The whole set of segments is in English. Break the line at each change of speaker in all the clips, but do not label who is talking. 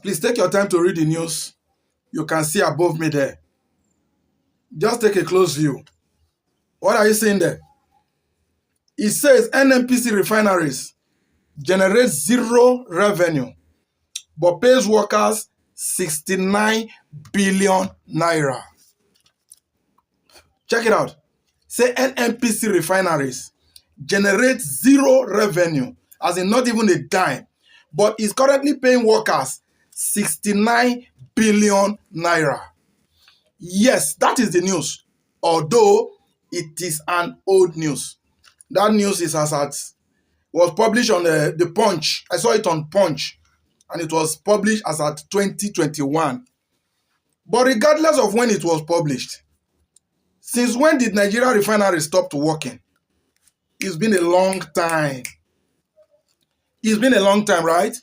Please take your time to read the news. You can see above me there. Just take a close view. What are you seeing there? It says NNPC refineries generate zero revenue but pays workers 69 billion naira. Check it out. Say NNPC refineries generate zero revenue, as in not even a dime, but is currently paying workers 69 billion naira. Yes, that is the news, although it is an old news. That news is was published on the Punch. I saw it on Punch, and it was published as at 2021. But regardless of when it was published, since when did Nigeria refinery stop working? It's been a long time. It's been a long time, right?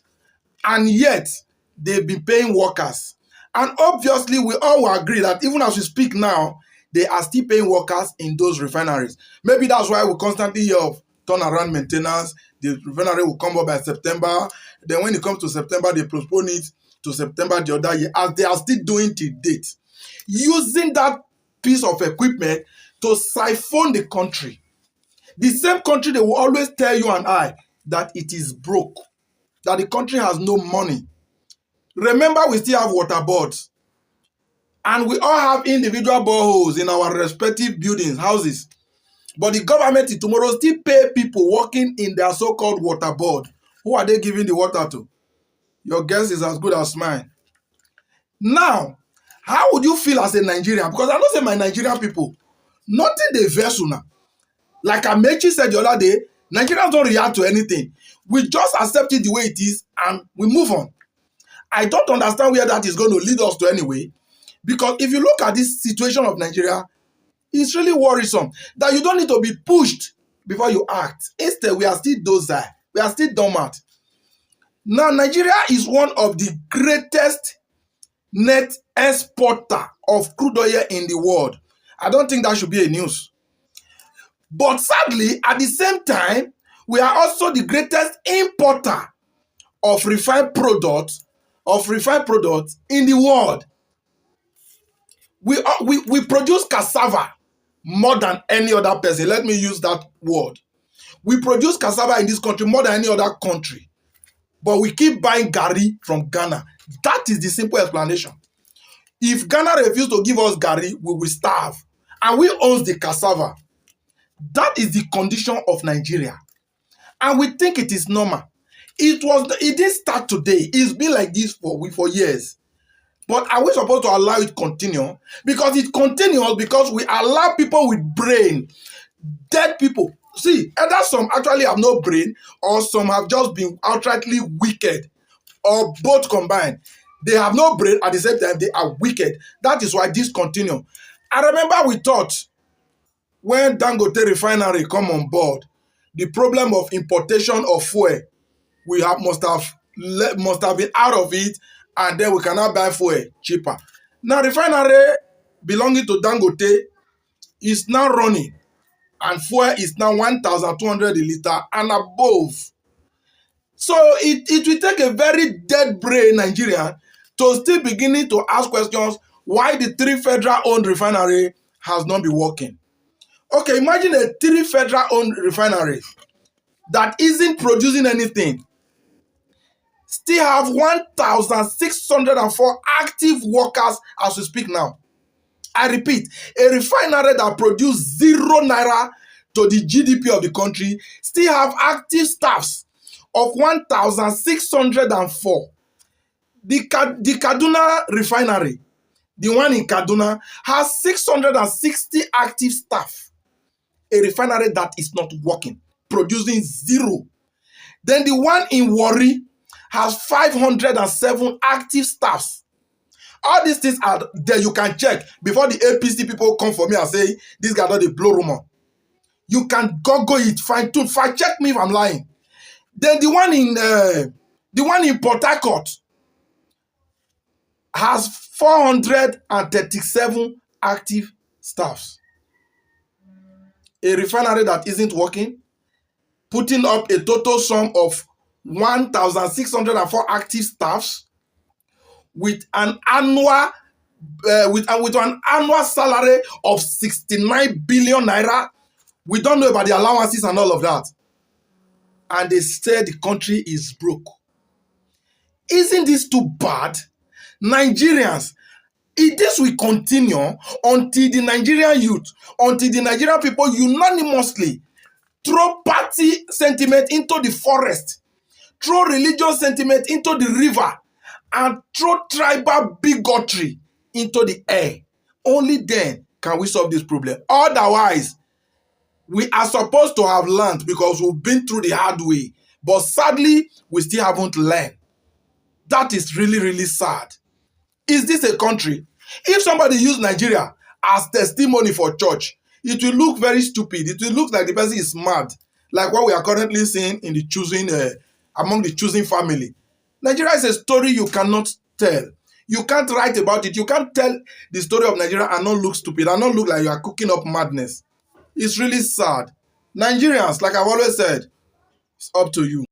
And yet, they've been paying workers. And obviously, we all will agree that even as we speak now, they are still paying workers in those refineries. Maybe that's why we constantly hear of turnaround maintenance. The refinery will come up by September. Then when it comes to September, they postpone it to September the other year, as they are still doing till date. Using that piece of equipment to siphon the country. The same country they will always tell you and I that it is broke, that the country has no money. Remember, we still have water boards. And we all have individual boreholes in our respective buildings, houses. But the government in tomorrow still pay people working in their so-called water board. Who are they giving the water to? Your guess is as good as mine. Now, how would you feel as a Nigerian? Because I don't say my Nigerian people, nothing they vex now. Like Amechi said the other day, Nigerians don't react to anything. We just accept it the way it is and we move on. I don't understand where that is going to lead us to anyway. Because if you look at this situation of Nigeria, it's really worrisome that you don't need to be pushed before you act. Instead, we are still docile. We are still dormant. Now, Nigeria is one of the greatest net exporter of crude oil in the world. I don't think that should be a news. But sadly, at the same time, we are also the greatest importer of refined products in the world. We produce cassava more than any other person. Let me use that word. We produce cassava in this country more than any other country. But we keep buying garri from Ghana. That is the simple explanation. If Ghana refuses to give us garri, we will starve. And we own the cassava. That is the condition of Nigeria. And we think it is normal. It didn't start today. It's been like this for years. But are we supposed to allow it continue? Because it continues because we allow people with brain, dead people. See, either some actually have no brain or some have just been outrightly wicked or both combined. They have no brain at the same time, they are wicked. That is why this continues. I remember we thought when Dangote refinery come on board, the problem of importation of fuel, must have been out of it, and then we cannot buy fuel cheaper. Now, refinery belonging to Dangote is now running, and fuel is now 1,200 a liter and above. So it will take a very dead brain Nigerian to still beginning to ask questions why the 3 federal-owned refinery has not been working. Okay, imagine a 3 federal-owned refinery that isn't producing anything, still have 1,604 active workers as we speak now. I repeat, a refinery that produces 0 naira to the GDP of the country still have active staffs of 1,604. The Kaduna refinery, the one in Kaduna, has 660 active staff. A refinery that is not working, producing 0. Then the one in Warri has 507 active staffs. All these things are there. You can check before the APC people come for me and say, this guy not a blow rumor. You can Google it, fact check me if I'm lying. Then the one in Port Harcourt has 437 active staffs. A refinery that isn't working, putting up a total sum of 1,604 active staffs, with an annual with an annual salary of 69 billion naira. We don't know about the allowances and all of that. And they say the country is broke. Isn't this too bad? Nigerians, if this will continue until the Nigerian youth, until the Nigerian people unanimously throw party sentiment into the forest, throw religious sentiment into the river, and throw tribal bigotry into the air. Only then can we solve this problem. Otherwise, we are supposed to have learned because we've been through the hard way. But sadly, we still haven't learned. That is really, really sad. Is this a country? If somebody used Nigeria as testimony for church, it will look very stupid. It will look like the person is mad, like what we are currently seeing in the choosing among the choosing family. Nigeria is a story you cannot tell. You can't write about it. You can't tell the story of Nigeria and not look stupid and not look like you are cooking up madness. It's really sad. Nigerians, like I've always said, it's up to you.